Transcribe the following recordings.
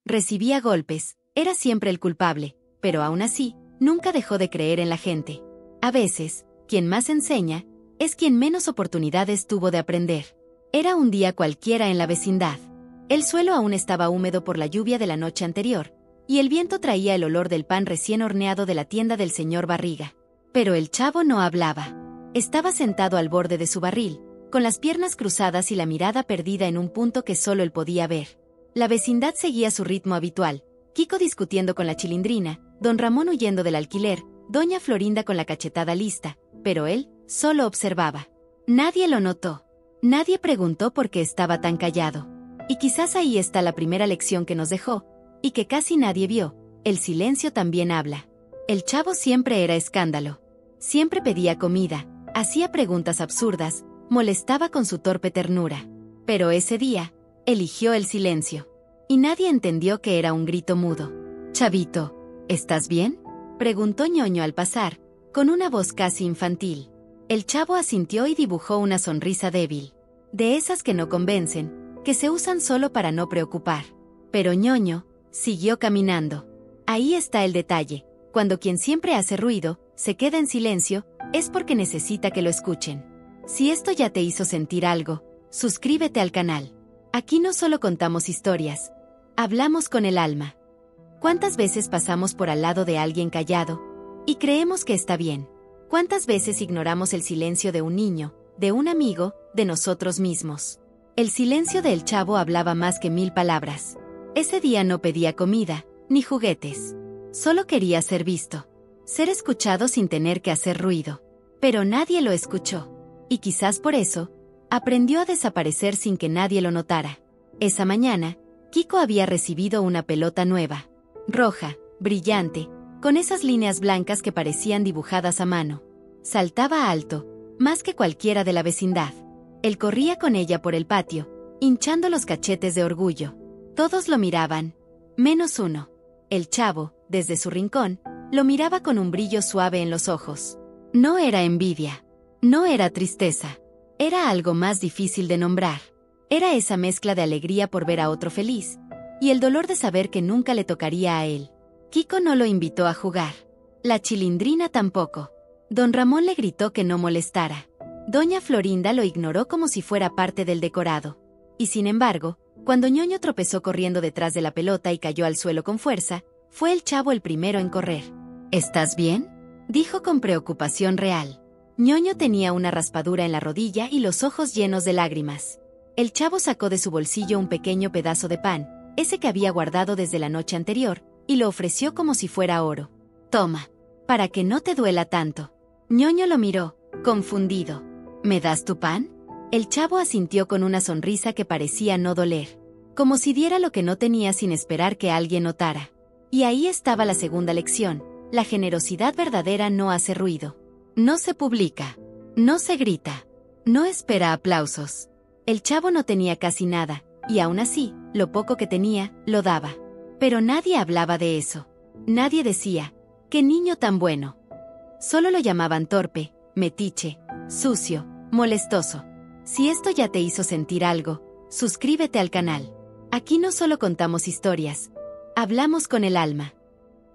recibía golpes, era siempre el culpable, pero aún así, nunca dejó de creer en la gente. A veces, quien más enseña, es quien menos oportunidades tuvo de aprender. Era un día cualquiera en la vecindad. El suelo aún estaba húmedo por la lluvia de la noche anterior, y el viento traía el olor del pan recién horneado de la tienda del señor Barriga. Pero el chavo no hablaba. Estaba sentado al borde de su barril, con las piernas cruzadas y la mirada perdida en un punto que solo él podía ver. La vecindad seguía su ritmo habitual, Kiko discutiendo con la Chilindrina, don Ramón huyendo del alquiler, doña Florinda con la cachetada lista, pero él solo observaba. Nadie lo notó. Nadie preguntó por qué estaba tan callado. Y quizás ahí está la primera lección que nos dejó, y que casi nadie vio: el silencio también habla. El chavo siempre era escándalo. Siempre pedía comida, hacía preguntas absurdas, molestaba con su torpe ternura. Pero ese día, eligió el silencio. Y nadie entendió que era un grito mudo. «Chavito, ¿estás bien?», preguntó Ñoño al pasar, con una voz casi infantil. El chavo asintió y dibujó una sonrisa débil. De esas que no convencen, que se usan solo para no preocupar. Pero Ñoño siguió caminando. Ahí está el detalle: cuando quien siempre hace ruido se queda en silencio, es porque necesita que lo escuchen. Si esto ya te hizo sentir algo, suscríbete al canal. Aquí no solo contamos historias, hablamos con el alma. ¿Cuántas veces pasamos por al lado de alguien callado y creemos que está bien? ¿Cuántas veces ignoramos el silencio de un niño, de un amigo, de nosotros mismos? El silencio del chavo hablaba más que 1000 palabras. Ese día no pedía comida, ni juguetes. Solo quería ser visto. Ser escuchado sin tener que hacer ruido. Pero nadie lo escuchó. Y quizás por eso, aprendió a desaparecer sin que nadie lo notara. Esa mañana, Kiko había recibido una pelota nueva. Roja, brillante, con esas líneas blancas que parecían dibujadas a mano. Saltaba alto, más que cualquiera de la vecindad. Él corría con ella por el patio, hinchando los cachetes de orgullo. Todos lo miraban, menos uno. El chavo, desde su rincón, lo miraba con un brillo suave en los ojos. No era envidia, no era tristeza, era algo más difícil de nombrar. Era esa mezcla de alegría por ver a otro feliz, y el dolor de saber que nunca le tocaría a él. Kiko no lo invitó a jugar. La Chilindrina tampoco. Don Ramón le gritó que no molestara. Doña Florinda lo ignoró como si fuera parte del decorado. Y sin embargo, cuando Ñoño tropezó corriendo detrás de la pelota y cayó al suelo con fuerza, fue el chavo el primero en correr. «¿Estás bien?», dijo con preocupación real. Ñoño tenía una raspadura en la rodilla y los ojos llenos de lágrimas. El chavo sacó de su bolsillo un pequeño pedazo de pan, ese que había guardado desde la noche anterior, y lo ofreció como si fuera oro. «Toma, para que no te duela tanto». Ñoño lo miró, confundido. «¿Me das tu pan?». El chavo asintió con una sonrisa que parecía no doler, como si diera lo que no tenía sin esperar que alguien notara. Y ahí estaba la segunda lección: la generosidad verdadera no hace ruido. No se publica, no se grita, no espera aplausos. El chavo no tenía casi nada, y aún así, lo poco que tenía, lo daba. Pero nadie hablaba de eso. Nadie decía: «¡Qué niño tan bueno!». Solo lo llamaban torpe, metiche, sucio, molestoso. Si esto ya te hizo sentir algo, suscríbete al canal. Aquí no solo contamos historias, hablamos con el alma.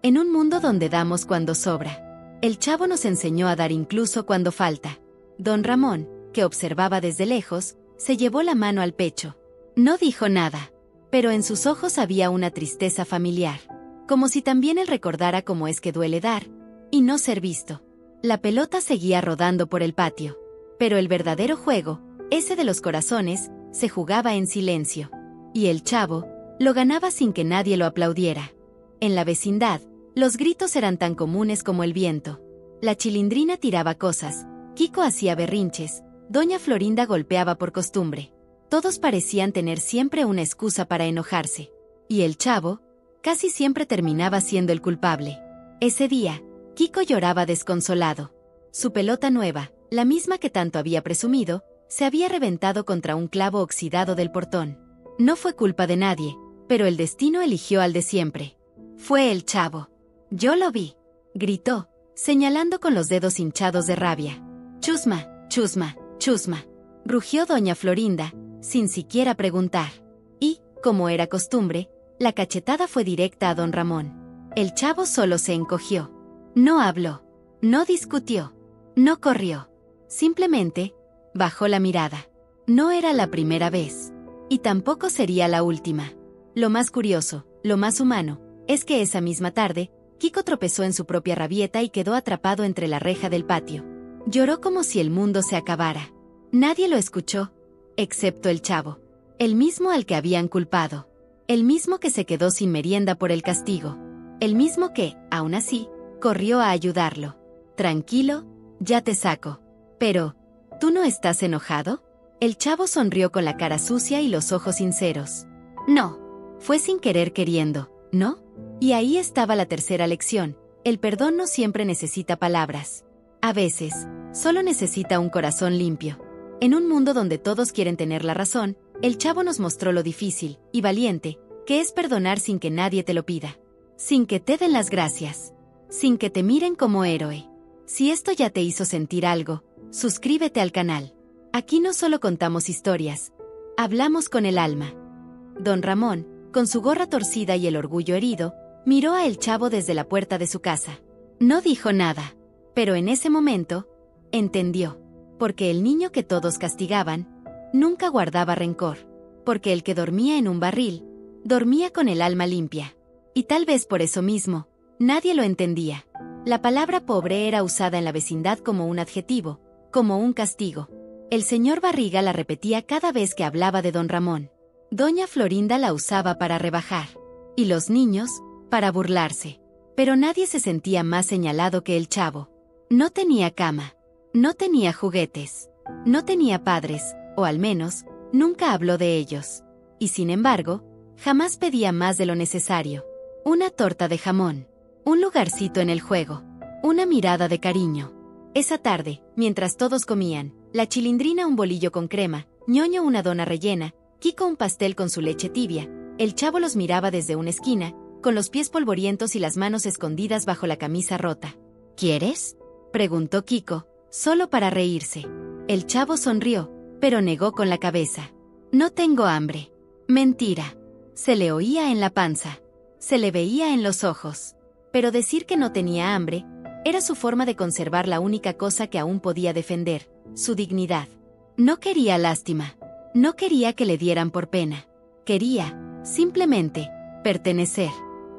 En un mundo donde damos cuando sobra, el chavo nos enseñó a dar incluso cuando falta. Don Ramón, que observaba desde lejos, se llevó la mano al pecho. No dijo nada, pero en sus ojos había una tristeza familiar, como si también él recordara cómo es que duele dar y no ser visto. La pelota seguía rodando por el patio, pero el verdadero juego, ese de los corazones, se jugaba en silencio. Y el chavo lo ganaba sin que nadie lo aplaudiera. En la vecindad, los gritos eran tan comunes como el viento. La Chilindrina tiraba cosas, Kiko hacía berrinches, doña Florinda golpeaba por costumbre. Todos parecían tener siempre una excusa para enojarse. Y el chavo casi siempre terminaba siendo el culpable. Ese día, Kiko lloraba desconsolado. Su pelota nueva, la misma que tanto había presumido, se había reventado contra un clavo oxidado del portón. No fue culpa de nadie, pero el destino eligió al de siempre. Fue el chavo. «Yo lo vi», gritó, señalando con los dedos hinchados de rabia. «Chusma, chusma, chusma», rugió doña Florinda, sin siquiera preguntar. Y, como era costumbre, La cachetada fue directa a don Ramón. El chavo solo se encogió. No habló. No discutió. No corrió. Simplemente, bajó la mirada. No era la primera vez. Y tampoco sería la última. Lo más curioso, lo más humano, es que esa misma tarde, Kiko tropezó en su propia rabieta y quedó atrapado entre la reja del patio. Lloró como si el mundo se acabara. Nadie lo escuchó, excepto el chavo. El mismo al que habían culpado. El mismo que se quedó sin merienda por el castigo. El mismo que, aún así, corrió a ayudarlo. Tranquilo, ya te saco. Pero, ¿tú no estás enojado? El chavo sonrió con la cara sucia y los ojos sinceros. No. Fue sin querer queriendo, ¿no? Y ahí estaba la tercera lección. El perdón no siempre necesita palabras. A veces, solo necesita un corazón limpio. En un mundo donde todos quieren tener la razón, el chavo nos mostró lo difícil y valiente que es perdonar sin que nadie te lo pida. Sin que te den las gracias. Sin que te miren como héroe. Si esto ya te hizo sentir algo, suscríbete al canal. Aquí no solo contamos historias, hablamos con el alma. Don Ramón, con su gorra torcida y el orgullo herido, miró a el chavo desde la puerta de su casa. No dijo nada, pero en ese momento, entendió. Porque el niño que todos castigaban, nunca guardaba rencor. Porque el que dormía en un barril, dormía con el alma limpia. Y tal vez por eso mismo, nadie lo entendía. La palabra pobre era usada en la vecindad como un adjetivo, como un castigo. El señor Barriga la repetía cada vez que hablaba de don Ramón. Doña Florinda la usaba para rebajar. Y los niños, para burlarse. Pero nadie se sentía más señalado que el chavo. No tenía cama. No tenía juguetes. No tenía padres, o al menos, nunca habló de ellos. Y sin embargo, jamás pedía más de lo necesario. Una torta de jamón. Un lugarcito en el juego. Una mirada de cariño. Esa tarde, mientras todos comían, la Chilindrina un bolillo con crema, Ñoño una dona rellena, Kiko un pastel con su leche tibia, el chavo los miraba desde una esquina, con los pies polvorientos y las manos escondidas bajo la camisa rota. ¿Quieres?, preguntó Kiko, solo para reírse. El chavo sonrió, pero negó con la cabeza. No tengo hambre. Mentira. Se le oía en la panza. Se le veía en los ojos. Pero decir que no tenía hambre era su forma de conservar la única cosa que aún podía defender, su dignidad. No quería lástima. No quería que le dieran por pena. Quería, simplemente, pertenecer.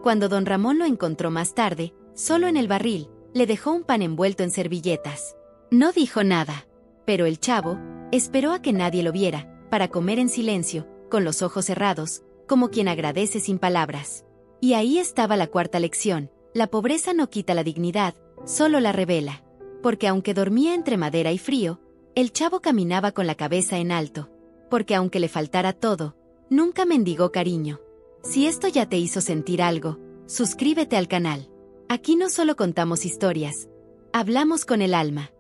Cuando don Ramón lo encontró más tarde, solo en el barril, le dejó un pan envuelto en servilletas. No dijo nada. Pero el chavo esperó a que nadie lo viera, para comer en silencio, con los ojos cerrados, como quien agradece sin palabras. Y ahí estaba la cuarta lección. La pobreza no quita la dignidad, solo la revela. Porque aunque dormía entre madera y frío, el chavo caminaba con la cabeza en alto. Porque aunque le faltara todo, nunca mendigó cariño. Si esto ya te hizo sentir algo, suscríbete al canal. Aquí no solo contamos historias, hablamos con el alma.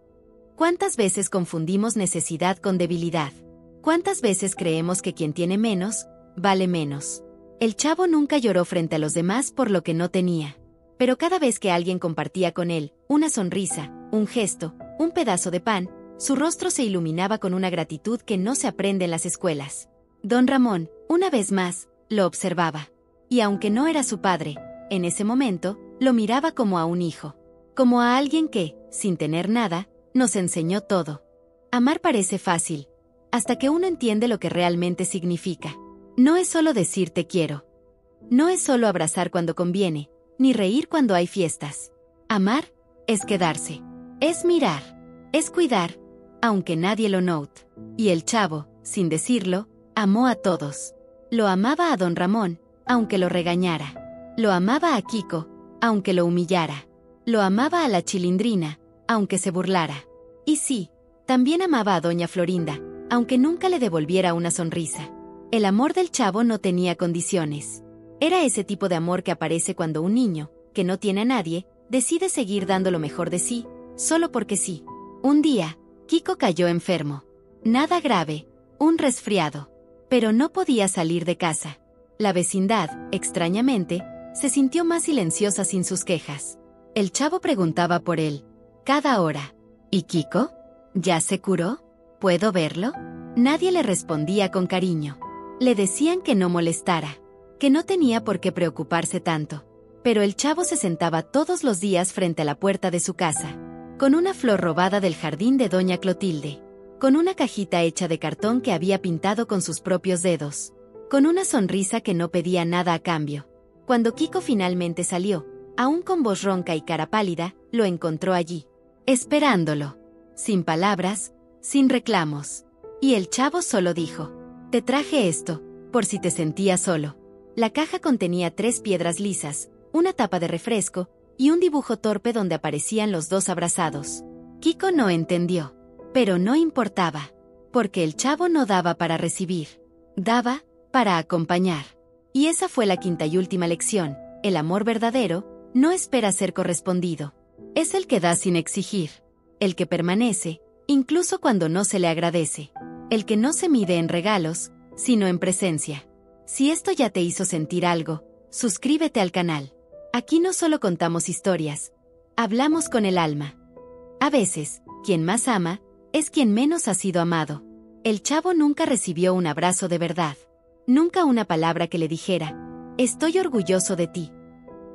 ¿Cuántas veces confundimos necesidad con debilidad? ¿Cuántas veces creemos que quien tiene menos, vale menos? El chavo nunca lloró frente a los demás por lo que no tenía. Pero cada vez que alguien compartía con él una sonrisa, un gesto, un pedazo de pan, su rostro se iluminaba con una gratitud que no se aprende en las escuelas. Don Ramón, una vez más, lo observaba. Y aunque no era su padre, en ese momento, lo miraba como a un hijo. Como a alguien que, sin tener nada, nos enseñó todo. Amar parece fácil, hasta que uno entiende lo que realmente significa. No es solo decir te quiero. No es solo abrazar cuando conviene, ni reír cuando hay fiestas. Amar es quedarse. Es mirar. Es cuidar, aunque nadie lo note. Y el chavo, sin decirlo, amó a todos. Lo amaba a don Ramón, aunque lo regañara. Lo amaba a Kiko, aunque lo humillara. Lo amaba a la Chilindrina, aunque se burlara. Y sí, también amaba a doña Florinda, aunque nunca le devolviera una sonrisa. El amor del chavo no tenía condiciones. Era ese tipo de amor que aparece cuando un niño, que no tiene a nadie, decide seguir dando lo mejor de sí, solo porque sí. Un día, Kiko cayó enfermo. Nada grave, un resfriado. Pero no podía salir de casa. La vecindad, extrañamente, se sintió más silenciosa sin sus quejas. El chavo preguntaba por él, cada hora. ¿Y Kiko? ¿Ya se curó? ¿Puedo verlo? Nadie le respondía con cariño. Le decían que no molestara. que no tenía por qué preocuparse tanto. Pero el chavo se sentaba todos los días frente a la puerta de su casa, con una flor robada del jardín de doña Clotilde, con una cajita hecha de cartón que había pintado con sus propios dedos, con una sonrisa que no pedía nada a cambio. Cuando Kiko finalmente salió, aún con voz ronca y cara pálida, lo encontró allí, esperándolo, sin palabras, sin reclamos. Y el chavo solo dijo: «Te traje esto, por si te sentías solo». La caja contenía 3 piedras lisas, una tapa de refresco y un dibujo torpe donde aparecían los dos abrazados. Kiko no entendió, pero no importaba, porque el chavo no daba para recibir, daba para acompañar. Y esa fue la quinta y última lección: el amor verdadero no espera ser correspondido. Es el que da sin exigir, el que permanece, incluso cuando no se le agradece, el que no se mide en regalos, sino en presencia. Si esto ya te hizo sentir algo, suscríbete al canal. Aquí no solo contamos historias, hablamos con el alma. A veces, quien más ama, es quien menos ha sido amado. El chavo nunca recibió un abrazo de verdad, nunca una palabra que le dijera: «Estoy orgulloso de ti».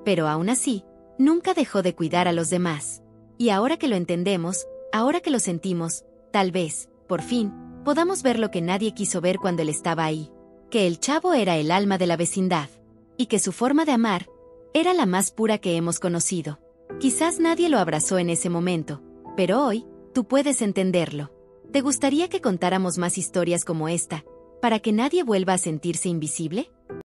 Pero aún así, nunca dejó de cuidar a los demás. Y ahora que lo entendemos, ahora que lo sentimos, tal vez, por fin, podamos ver lo que nadie quiso ver cuando él estaba ahí. Que el chavo era el alma de la vecindad, y que su forma de amar era la más pura que hemos conocido. Quizás nadie lo abrazó en ese momento, pero hoy, tú puedes entenderlo. ¿Te gustaría que contáramos más historias como esta, para que nadie vuelva a sentirse invisible?